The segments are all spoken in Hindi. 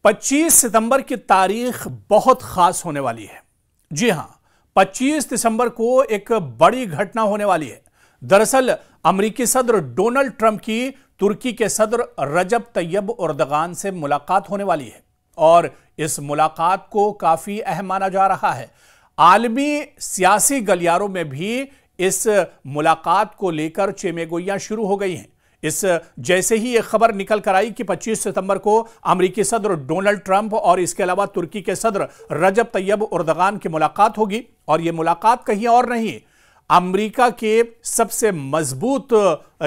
25 सितंबर की तारीख बहुत खास होने वाली है। जी हां, 25 दिसंबर को एक बड़ी घटना होने वाली है। दरअसल अमेरिकी सदर डोनाल्ड ट्रंप की तुर्की के सदर रजब तैयब एर्दोगान से मुलाकात होने वाली है और इस मुलाकात को काफी अहम माना जा रहा है। आलमी सियासी गलियारों में भी इस मुलाकात को लेकर चेमेगोइयां शुरू हो गई हैं। जैसे ही यह खबर निकल कर आई कि 25 सितंबर को अमेरिकी सदर डोनाल्ड ट्रंप और इसके अलावा तुर्की के सदर रजब तैयब एर्दोगान की मुलाकात होगी, और यह मुलाकात कहीं और नहीं, अमेरिका के सबसे मजबूत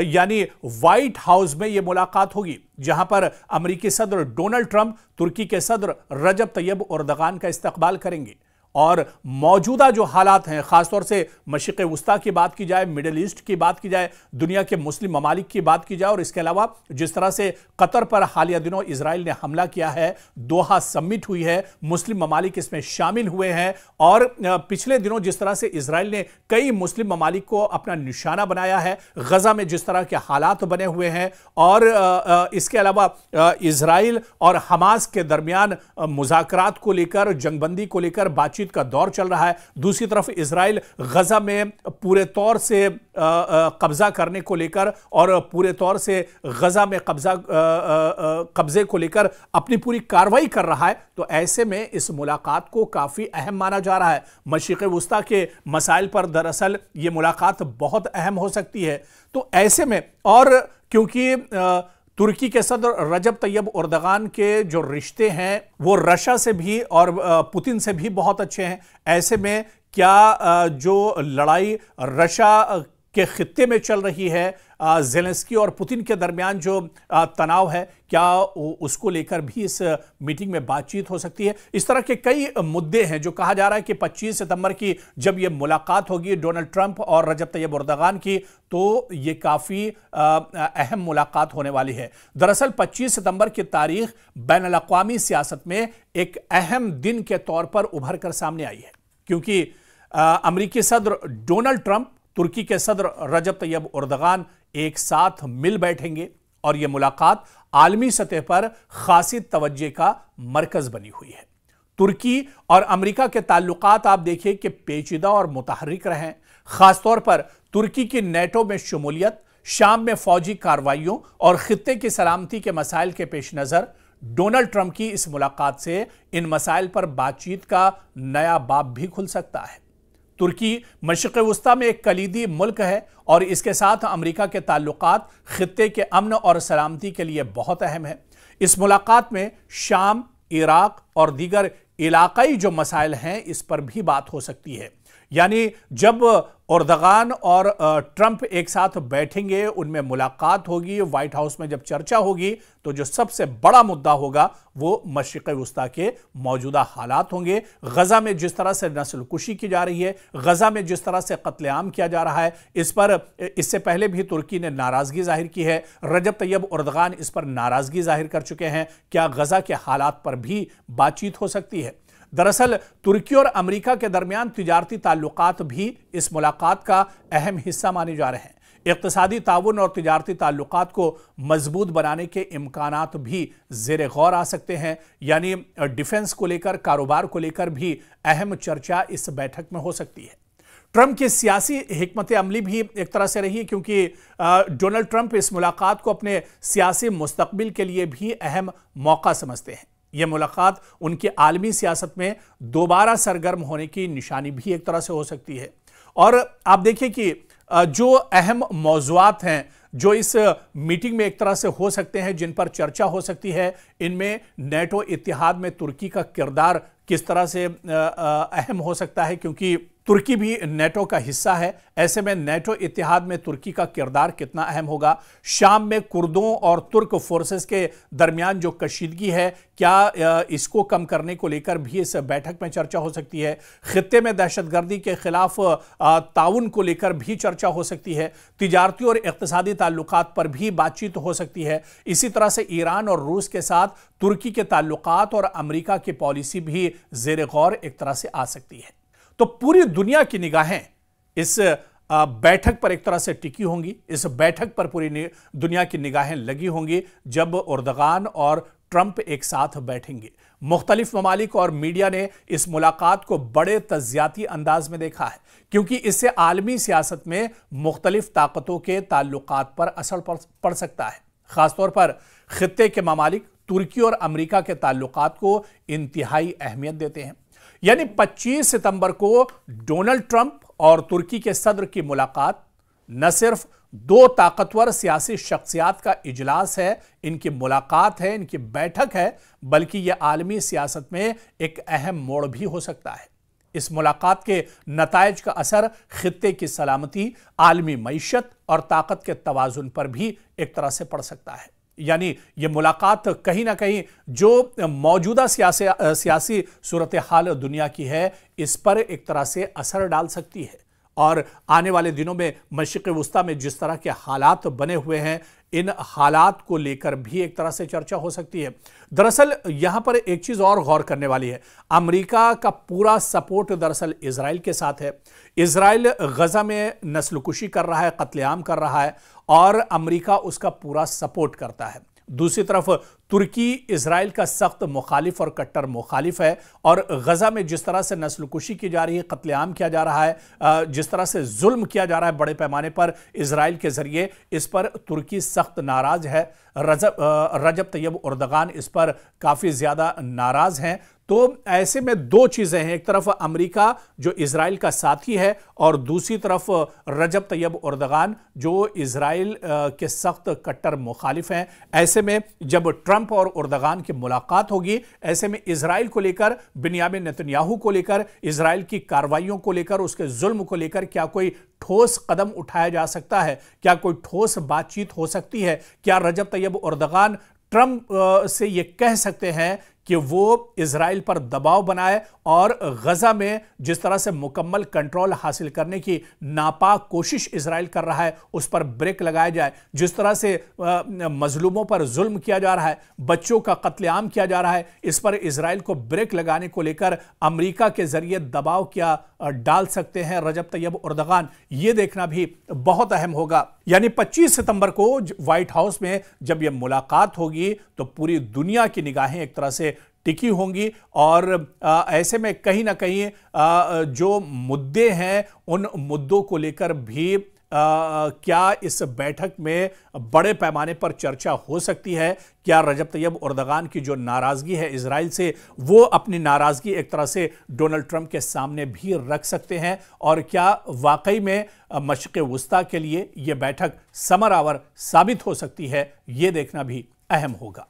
यानी व्हाइट हाउस में यह मुलाकात होगी, जहां पर अमेरिकी सदर डोनाल्ड ट्रंप तुर्की के सदर रजब तैयब एर्दोगान का इस्तकबाल करेंगे। और मौजूदा जो हालात हैं, खासतौर से मशरिक़ वुस्ता की बात की जाए, मिडिल ईस्ट की बात की जाए, दुनिया के मुस्लिम ममालिक की बात की जाए, और इसके अलावा जिस तरह से कतर पर हालिया दिनों इजराइल ने हमला किया है, दोहा समिट हुई है, मुस्लिम ममालिक इसमें शामिल हुए हैं, और पिछले दिनों जिस तरह से इजराइल ने कई मुस्लिम ममालिक को अपना निशाना बनाया है, गजा में जिस तरह के हालात बने हुए हैं, और इसके अलावा इजराइल और हमास के दरमियान मुज़ाकरात को लेकर, जंगबंदी को लेकर बातचीत का दौर चल रहा है। दूसरी तरफ इजराइल गजा में पूरे तौर से कब्जा करने को लेकर और पूरे तौर से गजा में कब्जे को लेकर अपनी पूरी कार्रवाई कर रहा है। तो ऐसे में इस मुलाकात को काफी अहम माना जा रहा है। मशरिक़ वुस्ता के मसाइल पर दरअसल यह मुलाकात बहुत अहम हो सकती है। तो ऐसे में, और क्योंकि तुर्की के सदर रजब तैयब एर्दोगान के जो रिश्ते हैं वो रशिया से भी और पुतिन से भी बहुत अच्छे हैं, ऐसे में क्या जो लड़ाई रशिया के खित्ते में चल रही है, ज़ेलेंस्की और पुतिन के दरमियान जो तनाव है, क्या उसको लेकर भी इस मीटिंग में बातचीत हो सकती है। इस तरह के कई मुद्दे हैं जो कहा जा रहा है कि 25 सितंबर की जब यह मुलाकात होगी डोनाल्ड ट्रंप और रजब तैयब एर्दोगान की, तो ये काफ़ी अहम मुलाकात होने वाली है। दरअसल 25 सितंबर की तारीख बैनुल-अक़वामी सियासत में एक अहम दिन के तौर पर उभर कर सामने आई है, क्योंकि अमेरिकी सदर डोनाल्ड ट्रंप, तुर्की के सदर रजब तैयब एर्दोगान एक साथ मिल बैठेंगे और यह मुलाकात आलमी सतह पर खासी तवज्जो का मरकज बनी हुई है। तुर्की और अमेरिका के ताल्लुकात आप देखिए कि पेचीदा और मुतहर्रिक रहे हैं। खासतौर पर तुर्की की नेटो में शमूलियत, शाम में फौजी कार्रवाइयों और खित्ते की सलामती के मसाइल के पेश नज़र डोनाल्ड ट्रंप की इस मुलाकात से इन मसाइल पर बातचीत का नया बाब भी खुल सकता है। तुर्की मशरिक़ वुस्ता में एक कलीदी मुल्क है और इसके साथ अमेरिका के ताल्लुकात खित्ते के अमन और सलामती के लिए बहुत अहम है। इस मुलाकात में शाम, इराक और दीगर इलाकाई जो मसाइल हैं इस पर भी बात हो सकती है। यानी जब एर्दोगान और ट्रंप एक साथ बैठेंगे, उनमें मुलाकात होगी, व्हाइट हाउस में जब चर्चा होगी, तो जो सबसे बड़ा मुद्दा होगा वो मशरिक़ वुस्ता के मौजूदा हालात होंगे। गजा में जिस तरह से नस्लकुशी की जा रही है, गजा में जिस तरह से कत्लेआम किया जा रहा है, इस पर इससे पहले भी तुर्की ने नाराजगी जाहिर की है। रजब तैयब एर्दोगान इस पर नाराजगी जाहिर कर चुके हैं। क्या गजा के हालात पर भी बातचीत हो सकती है? दरअसल तुर्की और अमेरिका के दरमियान तिजारती ताल्लुकात भी इस मुलाकात का अहम हिस्सा माने जा रहे हैं। इक़्तिसादी ताउन और तिजारती ताल्लुकात को मजबूत बनाने के इम्कानात भी ज़ेरे गौर आ सकते हैं। यानी डिफेंस को लेकर, कारोबार को लेकर भी अहम चर्चा इस बैठक में हो सकती है। ट्रंप की सियासी हिकमत अमली भी एक तरह से रही है, क्योंकि डोनाल्ड ट्रंप इस मुलाकात को अपने सियासी मुस्तकबिल के लिए भी अहम मौका समझते हैं। यह मुलाकात उनकी आलमी सियासत में दोबारा सरगर्म होने की निशानी भी एक तरह से हो सकती है। और आप देखिए कि जो अहम मौज़ूआत हैं जो इस मीटिंग में एक तरह से हो सकते हैं, जिन पर चर्चा हो सकती है, इनमें नेटो इत्तेहाद में तुर्की का किरदार किस तरह से अहम हो सकता है, क्योंकि तुर्की भी नेटो का हिस्सा है। ऐसे में नेटो इत्तेहाद में तुर्की का किरदार कितना अहम होगा। शाम में कुर्दों और तुर्क फोर्सेस के दरमियान जो कशीदगी है, क्या इसको कम करने को लेकर भी इस बैठक में चर्चा हो सकती है। खित्ते में दहशतगर्दी के खिलाफ ताउन को लेकर भी चर्चा हो सकती है। तिजारती और इक़्तिसादी ताल्लुकात पर भी बातचीत हो सकती है। इसी तरह से ईरान और रूस के साथ तुर्की के ताल्लुकात और अमेरिका की पॉलिसी भी ज़ेरे गौर एक तरह से आ सकती है। तो पूरी दुनिया की निगाहें इस बैठक पर एक तरह से टिकी होंगी। इस बैठक पर पूरी दुनिया की निगाहें लगी होंगी जब एर्दोगान और ट्रंप एक साथ बैठेंगे। मुख्तलिफ ममालिक और मीडिया ने इस मुलाकात को बड़े तज्जियाती अंदाज में देखा है, क्योंकि इससे आलमी सियासत में मुख्तलिफ ताकतों के ताल्लुकात पर असर पड़ सकता है। खासतौर पर खित्ते के ममालिक तुर्की और अमेरिका के ताल्लुकात को इंतहाई अहमियत देते हैं। यानी 25 सितंबर को डोनाल्ड ट्रंप और तुर्की के सदर की मुलाकात न सिर्फ दो ताकतवर सियासी शख्सियात का इजलास है, इनकी मुलाकात है, इनकी बैठक है, बल्कि यह आलमी सियासत में एक अहम मोड़ भी हो सकता है। इस मुलाकात के नतायज का असर खित्ते की सलामती, आलमी मईशत और ताकत के तवाजुन पर भी एक तरह से पड़ सकता है। यानी यह मुलाकात कहीं ना कहीं जो मौजूदा सियासी सूरत हाल दुनिया की है, इस पर एक तरह से असर डाल सकती है। और आने वाले दिनों में मशरिक़ वुस्ता में जिस तरह के हालात बने हुए हैं, इन हालात को लेकर भी एक तरह से चर्चा हो सकती है। दरअसल यहां पर एक चीज और गौर करने वाली है, अमेरिका का पूरा सपोर्ट दरअसल इजराइल के साथ है। इजराइल गजा में नस्लकुशी कर रहा है, कत्लेआम कर रहा है और अमेरिका उसका पूरा सपोर्ट करता है। दूसरी तरफ तुर्की इजराइल का सख्त मुखालिफ और कट्टर मुखालिफ है और गजा में जिस तरह से नस्लकुशी की जा रही है, कत्लेआम किया जा रहा है, जिस तरह से जुल्म किया जा रहा है बड़े पैमाने पर इजराइल के जरिए, इस पर तुर्की सख्त नाराज है। रजब तैयब एर्दोगान इस पर काफी ज्यादा नाराज हैं। तो ऐसे में दो चीजें हैं, एक तरफ अमेरिका जो इजराइल का साथी है और दूसरी तरफ रजब तैयब एर्दोगान जो इजराइल के सख्त कट्टर मुखालिफ हैं। ऐसे में जब ट्रंप और एर्दोगान की मुलाकात होगी, ऐसे में इजराइल को लेकर, बिन्यामिन नेतन्याहू को लेकर, इजराइल की कार्रवाइयों को लेकर, उसके जुल्म को लेकर क्या कोई ठोस कदम उठाया जा सकता है? क्या कोई ठोस बातचीत हो सकती है? क्या रजब तैयब एर्दोगान ट्रंप से यह कह सकते हैं कि वो इजराइल पर दबाव बनाए और गजा में जिस तरह से मुकम्मल कंट्रोल हासिल करने की नापाक कोशिश इजराइल कर रहा है, उस पर ब्रेक लगाया जाए? जिस तरह से मजलूमों पर जुल्म किया जा रहा है, बच्चों का कत्लेआम किया जा रहा है, इस पर इजराइल को ब्रेक लगाने को लेकर अमेरिका के जरिए दबाव क्या डाल सकते हैं रजब तैयब एर्दोगान? ये देखना भी बहुत अहम होगा। यानी 25 सितंबर को व्हाइट हाउस में जब यह मुलाकात होगी तो पूरी दुनिया की निगाहें एक तरह से टिकी होंगी और ऐसे में कहीं ना कहीं जो मुद्दे हैं, उन मुद्दों को लेकर भी क्या इस बैठक में बड़े पैमाने पर चर्चा हो सकती है? क्या रजब तैयब एर्दोगान की जो नाराजगी है इजराइल से, वो अपनी नाराजगी एक तरह से डोनाल्ड ट्रंप के सामने भी रख सकते हैं? और क्या वाकई में मशरिक़ वुस्ता के लिए यह बैठक समर आवर साबित हो सकती है? यह देखना भी अहम होगा।